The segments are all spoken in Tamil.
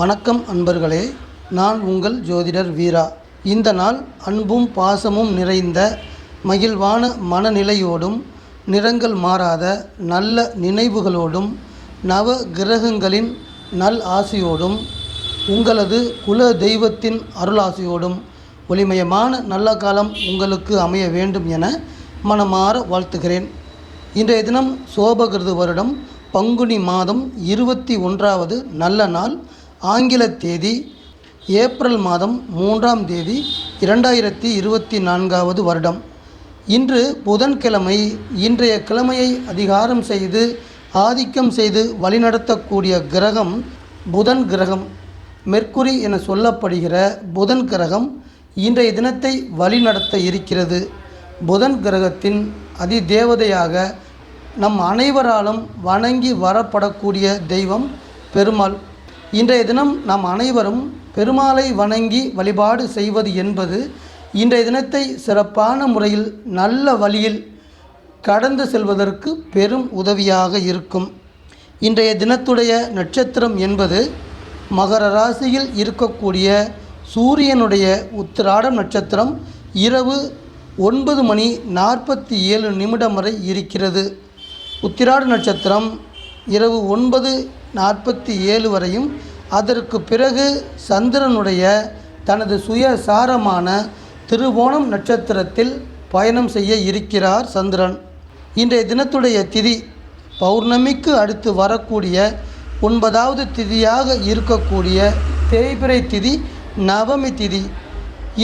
வணக்கம் அன்பர்களே, நான் உங்கள் ஜோதிடர் வீரா. இந்த நாள் அன்பும் பாசமும் நிறைந்த மகிழ்வான மனநிலையோடும் நிறங்கள் மாறாத நல்ல நினைவுகளோடும் நவ கிரகங்களின் நல் ஆசையோடும் உங்களது குல தெய்வத்தின் அருளாசையோடும் ஒளிமயமான நல்ல காலம் உங்களுக்கு அமைய வேண்டும் என மனமாற வாழ்த்துகிறேன். இன்றைய தினம் சோபகிருது வருடம் பங்குனி மாதம் 21வது நல்ல நாள். ஆங்கில தேதி ஏப்ரல் மாதம் 3ஆம் தேதி 2024வது வருடம். இன்று புதன்கிழமை. இன்றைய கிழமையை அதிகாரம் செய்து ஆதிக்கம் செய்து வழிநடத்தக்கூடிய கிரகம் புதன் கிரகம். மெர்க்குரி என சொல்லப்படுகிற புதன் கிரகம் இன்றைய தினத்தை வழிநடத்த இருக்கிறது. புதன் கிரகத்தின் அதிதேவதையாக நம் அனைவராலும் வணங்கி வரப்படக்கூடிய தெய்வம் பெருமாள். இன்றைய தினம் நாம் அனைவரும் பெருமாளை வணங்கி வழிபாடு செய்வது என்பது இன்றைய தினத்தை சிறப்பான முறையில் நல்ல வழியில் கடந்து செல்வதற்கு பெரும் உதவியாக இருக்கும். இன்றைய தினத்துடைய நட்சத்திரம் என்பது மகர ராசியில் இருக்கக்கூடிய சூரியனுடைய உத்திராடம் நட்சத்திரம் இரவு 9:47 வரை இருக்கிறது. உத்திராட நட்சத்திரம் இரவு 9:47 வரையும், அதற்கு பிறகு சந்திரனுடைய தனது சுயசாரமான திருவோணம் நட்சத்திரத்தில் பயணம் செய்ய இருக்கிறார் சந்திரன். இன்றைய தினத்துடைய திதி பௌர்ணமிக்கு அடுத்து வரக்கூடிய 9வது திதியாக இருக்கக்கூடிய தேய்பிறை திதி நவமி திதி.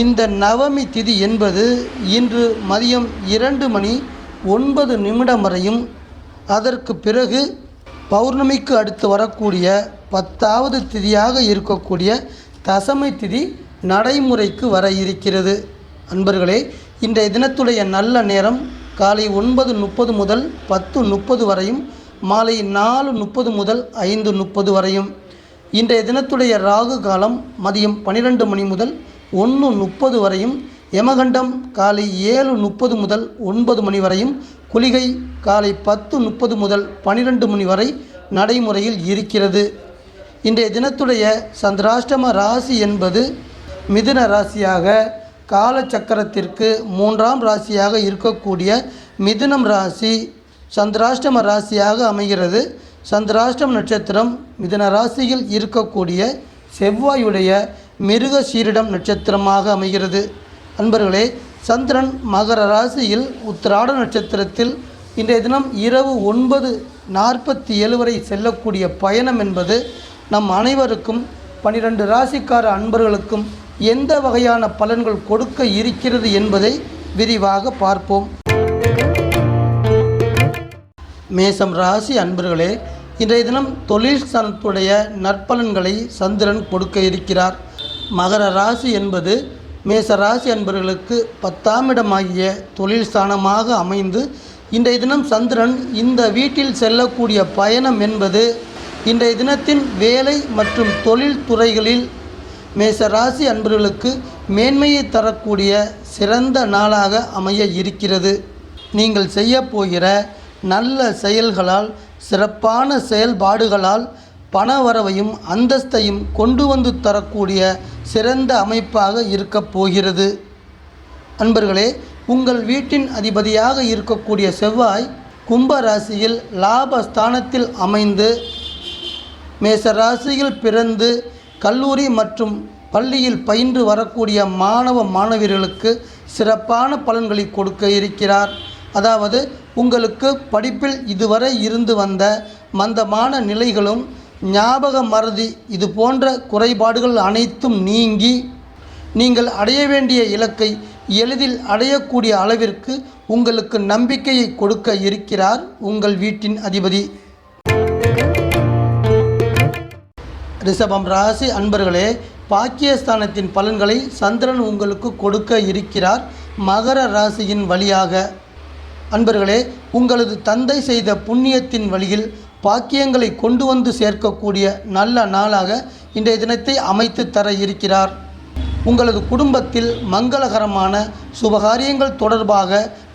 இந்த நவமி திதி என்பது இன்று மதியம் 2:09 வரையும், அதற்கு பிறகு பௌர்ணமிக்கு அடுத்து வரக்கூடிய 10வது திதியாக இருக்கக்கூடிய தசமி திதி நடைமுறைக்கு வர இருக்கிறது. அன்பர்களே, இன்றைய தினத்துடைய நல்ல நேரம் காலை 9:30 முதல் 10:30 வரையும், மாலை 4:30 முதல் 5:30 வரையும். இன்றைய தினத்துடைய ராகு காலம் மதியம் 12 மணி முதல் 1:30 வரையும், யமகண்டம் காலை 7:30 முதல் 9 மணி வரையும், குளிகை காலை 10:30 முதல் 12 மணி வரை நடைமுறையில் இருக்கிறது. இன்றைய தினத்துடைய சந்திராஷ்டம ராசி என்பது மிதுன ராசியாக காலச்சக்கரத்திற்கு 3ஆம் ராசியாக இருக்கக்கூடிய மிதுனம் ராசி சந்திராஷ்டம ராசியாக அமைகிறது. சந்திராஷ்டம நட்சத்திரம் மிதுன ராசியில் இருக்கக்கூடிய செவ்வாயுடைய மிருகசீரிடம் நட்சத்திரமாக அமைகிறது. அன்பர்களே, சந்திரன் மகர ராசியில் உத்திராட நட்சத்திரத்தில் இன்றைய தினம் இரவு 9:47 வரை செல்லக்கூடிய பயணம் என்பது நம் அனைவருக்கும் 12 ராசிக்கார அன்பர்களுக்கும் எந்த வகையான பலன்கள் கொடுக்க இருக்கிறது என்பதை விரிவாக பார்ப்போம். மேசம் ராசி அன்பர்களே, இன்றைய தினம் தொழில் ஸ்தானத்துடைய நற்பலன்களை சந்திரன் கொடுக்க இருக்கிறார். மகர ராசி என்பது மேச ராசி அன்பர்களுக்கு 10ஆம் இடமாகிய தொழில் ஸ்தானமாக அமைந்து, இன்றைய தினம் சந்திரன் இந்த வீட்டில் செல்லக்கூடிய பயணம் என்பது இன்றைய தினத்தின் வேலை மற்றும் தொழில் துறைகளில் மேச ராசி அன்பர்களுக்கு மேன்மையை தரக்கூடிய சிறந்த நாளாக அமைய இருக்கிறது. நீங்கள் செய்ய போகிற நல்ல செயல்களால், சிறப்பான செயல்பாடுகளால் பணவரவையும் அந்தஸ்தையும் கொண்டு வந்து தரக்கூடிய சிறந்த அமைப்பாக இருக்கப் போகிறது. அன்பர்களே, உங்கள் வீட்டின் அதிபதியாக இருக்கக்கூடிய செவ்வாய் கும்ப ராசியில் லாபஸ்தானத்தில் அமைந்து மேச ராசியில் பிறந்து கல்லூரி மற்றும் பள்ளியில் பயின்று வரக்கூடிய மாணவ மாணவியர்களுக்கு சிறப்பான பலன்களை கொடுக்க இருக்கிறார். அதாவது உங்களுக்கு படிப்பில் இதுவரை இருந்து வந்த மந்தமான நிலைகளும், ஞாபக மறதி, இது போன்ற குறைபாடுகள் அனைத்தும் நீங்கி நீங்கள் அடைய வேண்டிய இலக்கை எளிதில் அடையக்கூடிய அளவிற்கு உங்களுக்கு நம்பிக்கையை கொடுக்க இருக்கிறார் உங்கள் வீட்டின் அதிபதி. ரிஷபம் ராசி அன்பர்களே, பாக்கியஸ்தானத்தின் பலன்களை சந்திரன் உங்களுக்கு கொடுக்க இருக்கிறார் மகர ராசியின் வழியாக. அன்பர்களே, உங்களது தந்தை செய்த புண்ணியத்தின் வழியில் பாக்கியங்களை கொண்டு வந்து சேர்க்கக்கூடிய நல்ல நாளாக இன்றைய தினத்தை அமைத்து தர இருக்கிறார். உங்களது குடும்பத்தில் மங்களகரமான சுபகாரியங்கள் தொடர்பாக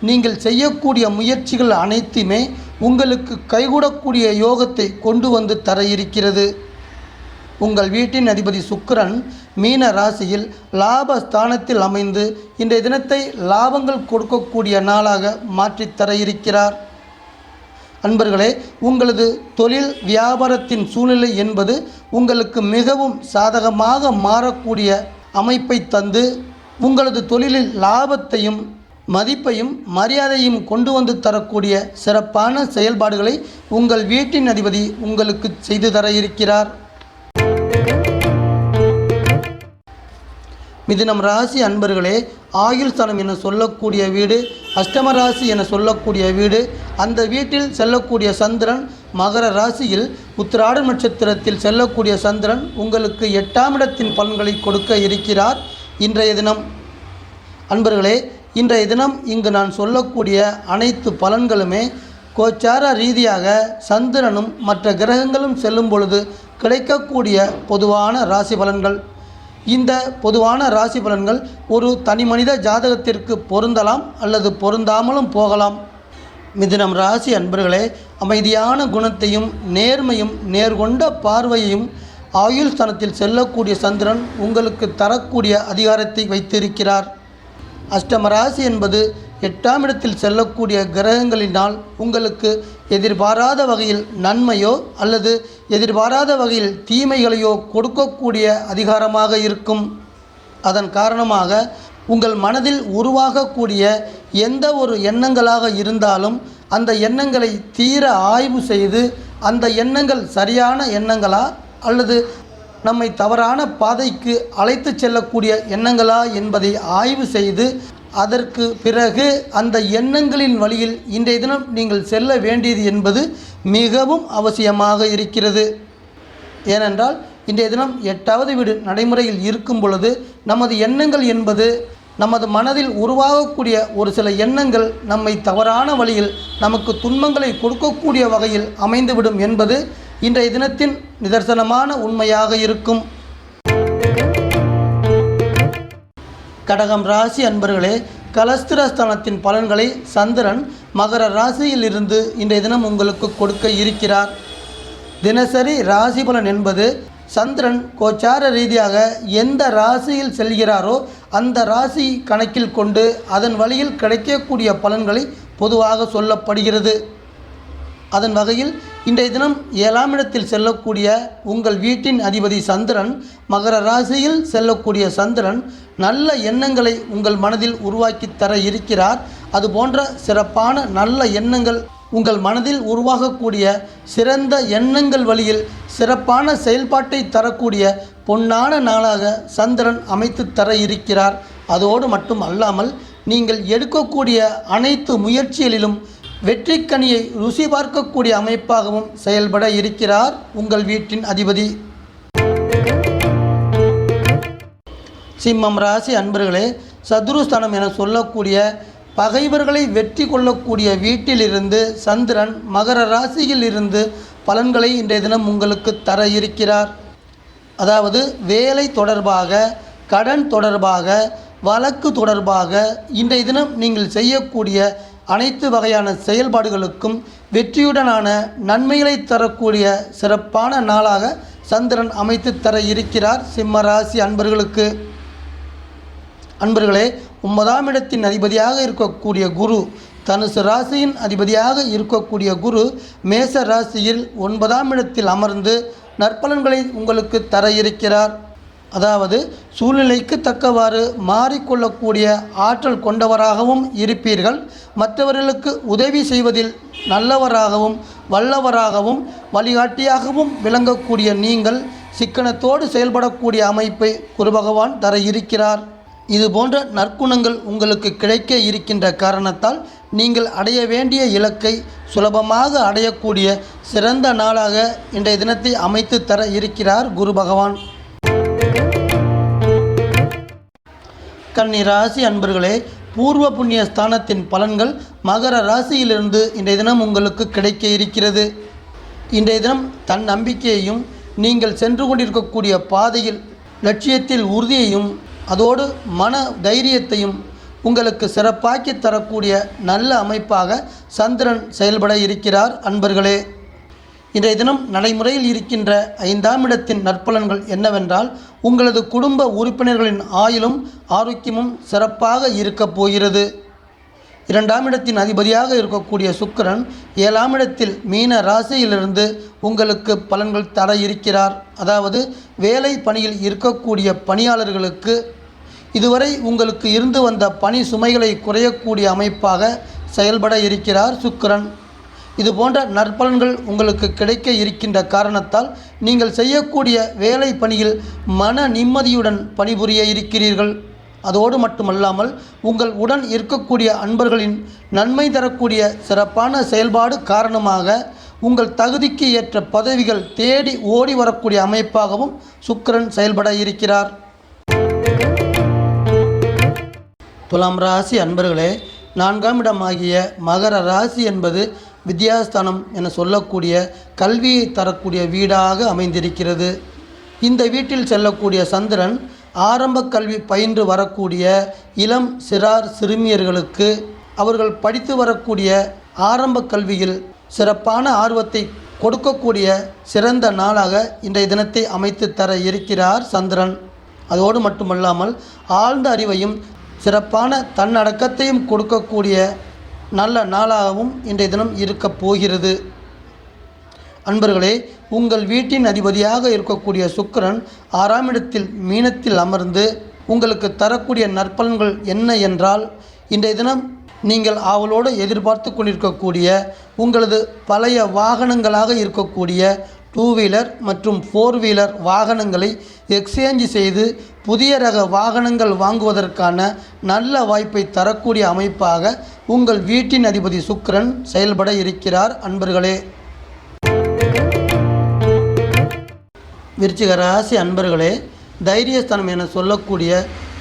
நீங்கள் செய்யக்கூடிய முயற்சிகள் அனைத்துமே உங்களுக்கு கைகூடக்கூடிய யோகத்தை கொண்டு வந்து தர இருக்கிறது. உங்கள் வீட்டின் அதிபதி சுக்கிரன் மீன ராசியில் லாபஸ்தானத்தில் அமைந்து இன்றைய தினத்தை லாபங்கள் கொடுக்கக்கூடிய நாளாக மாற்றித்தர இருக்கிறார். அன்பர்களே, உங்களது தொழில் வியாபாரத்தின் சூழ்நிலை என்பது உங்களுக்கு மிகவும் சாதகமாக மாறக்கூடிய அமைப்பை தந்து உங்களது தொழிலில் லாபத்தையும் மதிப்பையும் மரியாதையும் கொண்டு வந்து தரக்கூடிய சிறப்பான செயல்பாடுகளை உங்கள் வீட்டின் அதிபதி உங்களுக்கு செய்து தர இருக்கிறார். மிதுனம் ராசி அன்பர்களே, ஆயுள் ஸ்தானம் என சொல்லக்கூடிய வீடு, அஷ்டம ராசி என சொல்லக்கூடிய வீடு, அந்த வீட்டில் செல்லக்கூடிய சந்திரன் மகர ராசியில் உத்திராட நட்சத்திரத்தில் செல்லக்கூடிய சந்திரன் உங்களுக்கு 8ஆம் இடத்தின் பலன்களை கொடுக்க இருக்கிறார். இன்றைய தினம் அன்பர்களே, இன்றைய தினம் இங்கு நான் சொல்லக்கூடிய அனைத்து பலன்களுமே கோச்சார ரீதியாக சந்திரனும் மற்ற கிரகங்களும் செல்லும் பொழுது கிடைக்கக்கூடிய பொதுவான ராசி பலன்கள். இந்த பொதுவான ராசி பலன்கள் ஒரு தனி மனித ஜாதகத்திற்கு பொருந்தலாம் அல்லது பொருந்தாமலும் போகலாம். மிதுனம் ராசி அன்பர்களே, அமைதியான குணத்தையும் நேர்மையும் நேர்கொண்ட பார்வையையும் ஆயுள் ஸ்தானத்தில் செல்லக்கூடிய சந்திரன் உங்களுக்கு தரக்கூடிய அதிகாரத்தை வைத்திருக்கிறார். அஷ்டம ராசி என்பது 8ஆம் இடத்தில் செல்லக்கூடிய கிரகங்களினால் உங்களுக்கு எதிர்பாராத வகையில் நன்மையோ அல்லது எதிர்பாராத வகையில் தீமைகளையோ கொடுக்கக்கூடிய அதிகாரமாக இருக்கும். அதன் காரணமாக உங்கள் மனதில் உருவாகக்கூடிய எந்த ஒரு எண்ணங்களாக இருந்தாலும் அந்த எண்ணங்களை தீர ஆய்வு செய்து அந்த எண்ணங்கள் சரியான எண்ணங்களா அல்லது நம்மை தவறான பாதைக்கு அழைத்து செல்லக்கூடிய எண்ணங்களா என்பதை ஆய்வு செய்து அதற்கு பிறகு அந்த எண்ணங்களின் வழியில் இன்றைய தினம் நீங்கள் செல்ல வேண்டியது என்பது மிகவும் அவசியமாக இருக்கிறது. ஏனென்றால் இன்றைய தினம் 8வது வீடு நடைமுறையில் இருக்கும் பொழுது நமது எண்ணங்கள் என்பது நமது மனதில் உருவாகக்கூடிய ஒரு சில எண்ணங்கள் நம்மை தவறான வழியில் நமக்கு துன்பங்களை கொடுக்கக்கூடிய வகையில் அமைந்துவிடும் என்பது இன்றைய தினத்தின் நிதர்சனமான உண்மையாக இருக்கும். கடகம் ராசி அன்பர்களே, கலஸ்திரஸ்தானத்தின் பலன்களை சந்திரன் மகர ராசியில் இருந்து இன்றைய தினம் உங்களுக்கு கொடுக்க இருக்கிறார். தினசரி ராசி பலன் என்பது சந்திரன் கோச்சார ரீதியாக எந்த ராசியில் செல்கிறாரோ அந்த ராசி கணக்கில் கொண்டு அதன் வழியில் கிடைக்கக்கூடிய பலன்களை பொதுவாக சொல்லப்படுகிறது. அதன் வகையில் இன்றைய தினம் 7ஆம் இடத்தில் செல்லக்கூடிய உங்கள் வீட்டின் அதிபதி சந்திரன் மகர ராசியில் செல்லக்கூடிய சந்திரன் நல்ல எண்ணங்களை உங்கள் மனதில் உருவாக்கி தர இருக்கிறார். அதுபோன்ற சிறப்பான நல்ல எண்ணங்கள் உங்கள் மனதில் உருவாகக்கூடிய சிறந்த எண்ணங்கள் வழியில் சிறப்பான செயல்பாட்டை தரக்கூடிய பொன்னான நாளாக சந்திரன் அமைத்து தர இருக்கிறார். அதோடு மட்டும் அல்லாமல் நீங்கள் எடுக்கக்கூடிய அனைத்து முயற்சிகளிலும் வெற்றிக்கனியை ருசி பார்க்கக்கூடிய அமைப்பாகவும் செயல்பட இருக்கிறார் உங்கள் வீட்டின் அதிபதி. சிம்மம் ராசி அன்பர்களே, சதுருஸ்தானம் என சொல்லக்கூடிய பகைவர்களை வெற்றி கொள்ளக்கூடிய வீட்டிலிருந்து சந்திரன் மகர ராசியில் இருந்து பலன்களை இன்றைய தினம் உங்களுக்கு தர இருக்கிறார். அதாவது வேலை தொடர்பாக, கடன் தொடர்பாக, வழக்கு தொடர்பாக இன்றைய தினம் நீங்கள் செய்யக்கூடிய அனைத்து வகையான செயல்பாடுகளுக்கும் வெற்றியுடனான நன்மைகளை தரக்கூடிய சிறப்பான நாளாக சந்திரன் அமைத்து தர இருக்கிறார் சிம்ம ராசி அன்பர்களுக்கு. அன்பர்களே, 9ஆம் இடத்தின் அதிபதியாக இருக்கக்கூடிய குரு, தனுசு ராசியின் அதிபதியாக இருக்கக்கூடிய குரு மேச ராசியில் 9ஆம் இடத்தில் அமர்ந்து நற்பலன்களை உங்களுக்கு தர இருக்கிறார். அதாவது சூழ்நிலைக்கு தக்கவாறு மாறிக்கொள்ளக்கூடிய ஆற்றல் கொண்டவராகவும் இருப்பீர்கள். மற்றவர்களுக்கு உதவி செய்வதில் நல்லவராகவும் வல்லவராகவும் வழிகாட்டியாகவும் விளங்கக்கூடிய நீங்கள் சிக்கனத்தோடு செயல்படக்கூடிய அமைப்பை குரு பகவான் தர இருக்கிறார். இது போன்ற நற்குணங்கள் உங்களுக்கு கிடைக்க இருக்கின்ற காரணத்தால் நீங்கள் அடைய வேண்டிய இலக்கை சுலபமாக அடையக்கூடிய சிறந்த நாளாக இன்றைய தினத்தை அமைத்து தர இருக்கிறார் குரு பகவான். கன்னி ராசி அன்பர்களே, பூர்வ புண்ணிய ஸ்தானத்தின் பலன்கள் மகர ராசியிலிருந்து இன்றைய தினம் உங்களுக்கு கிடைக்க இருக்கிறது. இன்றைய தினம் தன் நம்பிக்கையையும் நீங்கள் சென்று கொண்டிருக்கக்கூடிய பாதையில் லட்சியத்தில் உறுதியையும் அதோடு மன தைரியத்தையும் உங்களுக்கு சிறப்பாக்கி தரக்கூடிய நல்ல அமைப்பாக சந்திரன் செயல்பட இருக்கிறார். அன்பர்களே, இன்றைய தினம் நடைமுறையில் இருக்கின்ற 5ஆம் இடத்தின் நற்பலன்கள் என்னவென்றால், உங்களது குடும்ப உறுப்பினர்களின் ஆயுளும் ஆரோக்கியமும் சிறப்பாக இருக்கப் போகிறது. 2ஆம் இடத்தின் அதிபதியாக இருக்கக்கூடிய சுக்கிரன் 7ஆம் இடத்தில் மீன ராசியிலிருந்து உங்களுக்கு பலன்கள் தர இருக்கிறார். அதாவது வேலை பணியில் இருக்கக்கூடிய பணியாளர்களுக்கு இதுவரை உங்களுக்கு இருந்து வந்த பணி சுமைகளை குறையக்கூடிய அமைப்பாக செயல்பட இருக்கிறார் சுக்கிரன். இது போன்ற நற்பலன்கள் உங்களுக்கு கிடைக்க இருக்கின்ற காரணத்தால் நீங்கள் செய்யக்கூடிய வேலை பணியில் மன நிம்மதியுடன் பணிபுரிய இருக்கிறீர்கள். அதோடு மட்டுமல்லாமல் உங்கள் உடன் இருக்கக்கூடிய அன்பர்களின் நன்மை தரக்கூடிய சிறப்பான செயல்பாடு காரணமாக உங்கள் தகுதிக்கு ஏற்ற பதவிகள் தேடி ஓடி வரக்கூடிய அமைப்பாகவும் சுக்கிரன் செயல்பட இருக்கிறார். துலாம் ராசி அன்பர்களே, 4ஆம் இடமாகிய மகர ராசி என்பது வித்யாஸ்தானம் என சொல்லக்கூடிய கல்வியை தரக்கூடிய வீடாக அமைந்திருக்கிறது. இந்த வீட்டில் செல்லக்கூடிய சந்திரன் ஆரம்ப கல்வி பயின்று வரக்கூடிய இளம் சிறார் சிறுமியர்களுக்கு அவர்கள் படித்து வரக்கூடிய ஆரம்ப கல்வியில் சிறப்பான ஆர்வத்தை கொடுக்கக்கூடிய சிறந்த நாளாக இன்றைய தினத்தை அமைத்து தர இருக்கிறார் சந்திரன். அதோடு மட்டுமல்லாமல் ஆழ்ந்த அறிவையும் சிறப்பான தன்னடக்கத்தையும் கொடுக்கக்கூடிய நல்ல நாளாகவும் இன்றைய தினம் இருக்கப் போகிறது. அன்பர்களே, உங்கள் வீட்டின் அதிபதியாக இருக்கக்கூடிய சுக்கிரன் 6ஆம் இடத்தில் மீனத்தில் அமர்ந்து உங்களுக்கு தரக்கூடிய நற்பலன்கள் என்ன என்றால், இன்றைய தினம் நீங்கள் ஆவலோடு எதிர்பார்த்து கொண்டிருக்கக்கூடிய உங்களது பழைய வாகனங்களாக இருக்கக்கூடிய 2 வீலர் மற்றும் 4 வீலர் வாகனங்களை எக்ஸ்சேஞ்ச் செய்து புதிய ரக வாகனங்கள் வாங்குவதற்கான நல்ல வாய்ப்பை தரக்கூடிய அமைப்பாக உங்கள் வீட்டின் அதிபதி சுக்கிரன் செயல்பட இருக்கிறார். அன்பர்களே, விருச்சிக ராசி அன்பர்களே, தைரியஸ்தானம் என சொல்லக்கூடிய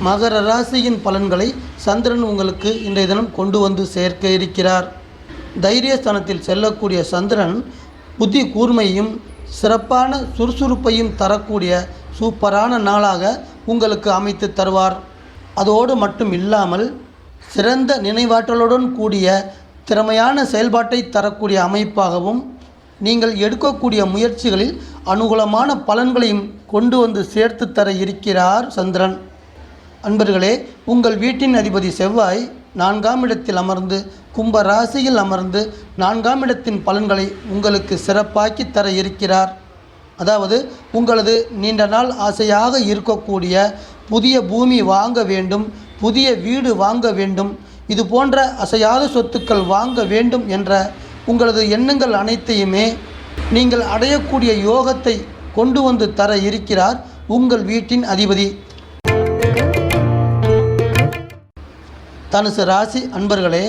மகர ராசியின் பலன்களை சந்திரன் உங்களுக்கு இன்றைய தினம் கொண்டு வந்து சேர்க்க இருக்கிறார். தைரியஸ்தானத்தில் செல்லக்கூடிய சந்திரன் புத்தி கூர்மையும் சிறப்பான சுறுசுறுப்பையும் தரக்கூடிய சூப்பரான நாளாக உங்களுக்கு அமைத்து தருவார். அதோடு மட்டும் இல்லாமல் சிறந்த நினைவாற்றலுடன் கூடிய திறமையான செயல்பாட்டை தரக்கூடிய அமைப்பாகவும் நீங்கள் எடுக்கக்கூடிய முயற்சிகளில் அனுகூலமான பலன்களையும் கொண்டு வந்து சேர்த்து தர இருக்கிறார் சந்திரன். அன்பர்களே, உங்கள் வீட்டின் அதிபதி செவ்வாய் 4ஆம் இடத்தில் அமர்ந்து கும்ப ராசியில் அமர்ந்து 4ஆம் இடத்தின் பலன்களை உங்களுக்கு சிறப்பாக்கி தர இருக்கிறார். அதாவது உங்களது நீண்ட நாள் ஆசையாக இருக்கக்கூடிய புதிய பூமி வாங்க வேண்டும், புதிய வீடு வாங்க வேண்டும், இது போன்ற அசையாத சொத்துக்கள் வாங்க வேண்டும் என்ற உங்களது எண்ணங்கள் அனைத்தையுமே நீங்கள் அடையக்கூடிய யோகத்தை கொண்டு வந்து தர இருக்கிறார் உங்கள் வீட்டின் அதிபதி. தனுசு ராசி அன்பர்களே,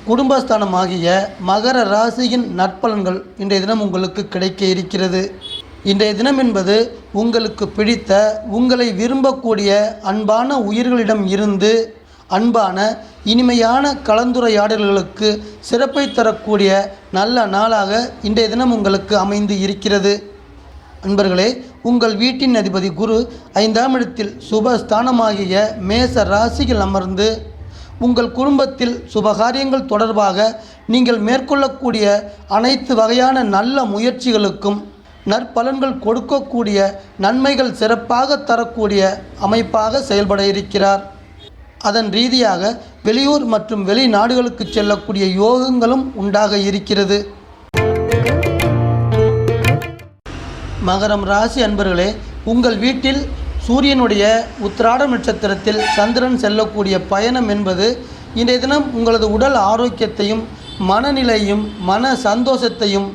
குடும்பஸ்தானமாகிய மகர ராசியின் நற்பலன்கள் இன்றைய தினம் உங்களுக்கு கிடைக்க இருக்கிறது. இன்றைய தினம் என்பது உங்களுக்கு பிடித்த உங்களை விரும்பக்கூடிய அன்பான உயிர்களிடம் இருந்து அன்பான இனிமையான கலந்துரையாடல்களுக்கு சிறப்பை தரக்கூடிய நல்ல நாளாக இன்றைய தினம் உங்களுக்கு அமைந்து இருக்கிறது. அன்பர்களே, உங்கள் வீட்டின் அதிபதி குரு 5ஆம் இடத்தில் சுபஸ்தானமாகிய மேச ராசியில் அமர்ந்து உங்கள் குடும்பத்தில் சுபகாரியங்கள் தொடர்பாக நீங்கள் மேற்கொள்ளக்கூடிய அனைத்து வகையான நல்ல முயற்சிகளுக்கும் நற்பலன்கள் கொடுக்கக்கூடிய நன்மைகள் சிறப்பாக தரக்கூடிய அமைப்பாக செயல்பட இருக்கிறார். அதன் ரீதியாக வெளியூர் மற்றும் வெளிநாடுகளுக்கு செல்லக்கூடிய யோகங்களும் உண்டாக இருக்கிறது. மகரம் ராசி அன்பர்களே, உங்கள் வீட்டில் சூரியனுடைய உத்திராடம் நட்சத்திரத்தில் சந்திரன் செல்லக்கூடிய பயணம் என்பது இன்றைய தினம் உங்களது உடல் ஆரோக்கியத்தையும் மனநிலையும் மன சந்தோஷத்தையும்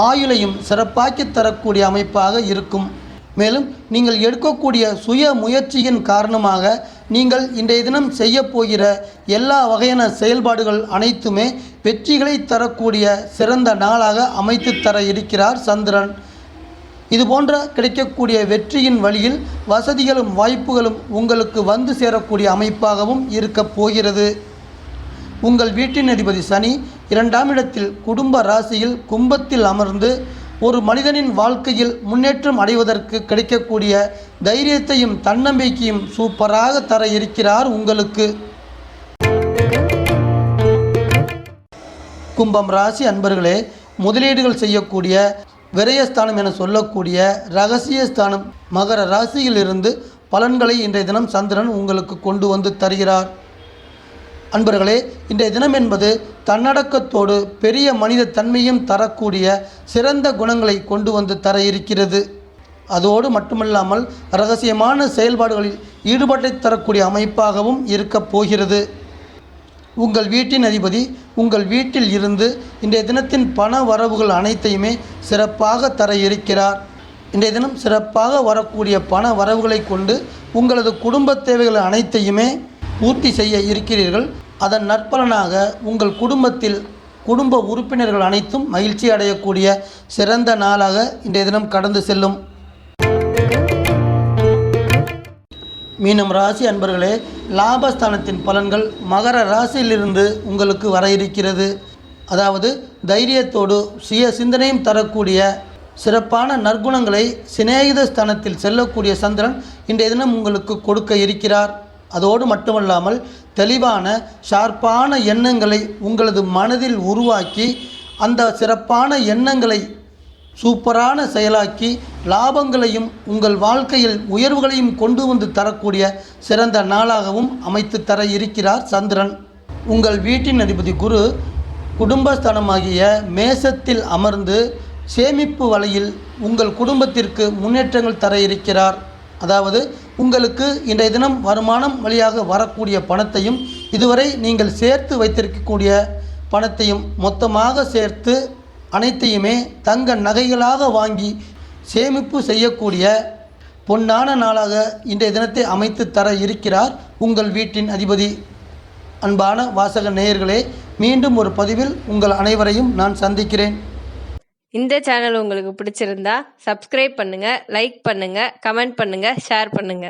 ஆயுளையும் சிறப்பாக்கி தரக்கூடிய அமைப்பாக இருக்கும். மேலும் நீங்கள் எடுக்கக்கூடிய சுய முயற்சியின் காரணமாக நீங்கள் இன்றைய தினம் செய்ய போகிற எல்லா வகையான செயல்பாடுகள் அனைத்துமே வெற்றிகளை தரக்கூடிய சிறந்த நாளாக அமைத்து தர இருக்கிறார் சந்திரன். இதுபோன்ற கிடைக்கக்கூடிய வெற்றியின் வழியில் வசதிகளும் வாய்ப்புகளும் உங்களுக்கு வந்து சேரக்கூடிய அமைப்பாகவும் இருக்கப் போகிறது. உங்கள் வீட்டின் அதிபதி சனி 2ஆம் இடத்தில் குடும்ப ராசியில் கும்பத்தில் அமர்ந்து ஒரு மனிதனின் வாழ்க்கையில் முன்னேற்றம் அடைவதற்கு கிடைக்கக்கூடிய தைரியத்தையும் தன்னம்பிக்கையும் சூப்பராக தர இருக்கிறார் உங்களுக்கு. கும்பம் ராசி அன்பர்களே, முதலீடுகள் செய்யக்கூடிய விரயஸ்தானம் என சொல்லக்கூடிய இரகசிய ஸ்தானம் மகர ராசியிலிருந்து பலன்களை இன்றைய தினம் சந்திரன் உங்களுக்கு கொண்டு வந்து தருகிறார். அன்பர்களே, இன்றைய தினம் என்பது தன்னடக்கத்தோடு பெரிய மனித தன்மையும் தரக்கூடிய சிறந்த குணங்களை கொண்டு வந்து தர இருக்கிறது. அதோடு மட்டுமல்லாமல் இரகசியமான செயல்பாடுகளில் ஈடுபாட்டை தரக்கூடிய அமைப்பாகவும் இருக்கப் போகிறது. உங்கள் வீட்டின் அதிபதி உங்கள் வீட்டில் இருந்து இன்றைய தினத்தின் பண வரவுகள் அனைத்தையுமே சிறப்பாக தர இருக்கிறார். இன்றைய தினம் சிறப்பாக வரக்கூடிய பண வரவுகளை கொண்டு உங்களது குடும்ப தேவைகள் அனைத்தையுமே பூர்த்தி செய்ய இருக்கிறீர்கள். அதன் நற்பலனாக உங்கள் குடும்பத்தில் குடும்ப உறுப்பினர்கள் அனைத்தும் மகிழ்ச்சி அடையக்கூடிய சிறந்த நாளாக இன்றைய தினம் கடந்து செல்லும். மீனம் ராசி அன்பர்களே, லாபஸ்தானத்தின் பலன்கள் மகர ராசியிலிருந்து உங்களுக்கு வர இருக்கிறது. அதாவது தைரியத்தோடு சுய சிந்தனையும் தரக்கூடிய சிறப்பான நற்குணங்களை சிநேகித ஸ்தானத்தில் செல்லக்கூடிய சந்திரன் இன்றைய தினம் உங்களுக்கு கொடுக்க இருக்கிறார். அதோடு மட்டுமல்லாமல் தெளிவான ஷார்ப்பான எண்ணங்களை உங்களது மனதில் உருவாக்கி அந்த சிறப்பான எண்ணங்களை சூப்பரான செயலாக்கி லாபங்களையும் உங்கள் வாழ்க்கையில் உயர்வுகளையும் கொண்டு வந்து தரக்கூடிய சிறந்த நாளாகவும் அமைத்து தர இருக்கிறார் சந்திரன். உங்கள் வீட்டின் அதிபதி குரு குடும்பஸ்தானமாகிய மேசத்தில் அமர்ந்து சேமிப்பு வலையில் உங்கள் குடும்பத்திற்கு முன்னேற்றங்கள் தர இருக்கிறார். அதாவது உங்களுக்கு இன்றைய தினம் வருமானம் வழியாக வரக்கூடிய பணத்தையும் இதுவரை நீங்கள் சேர்த்து வைத்திருக்கக்கூடிய பணத்தையும் மொத்தமாக சேர்த்து அனைத்தையுமே தங்க நகைகளாக வாங்கி சேமிப்பு செய்யக்கூடிய பொன்னான நாளாக இன்றைய தினத்தை அமைத்து தர இருக்கிறார் உங்கள் வீட்டின் அதிபதி. அன்பான வாசக நேயர்களே, மீண்டும் ஒரு பதிவில் உங்கள் அனைவரையும் நான் சந்திக்கிறேன். இந்த சேனல் உங்களுக்கு பிடிச்சிருந்தா சப்ஸ்கிரைப் பண்ணுங்க, லைக் பண்ணுங்க, கமெண்ட் பண்ணுங்க, ஷேர் பண்ணுங்க.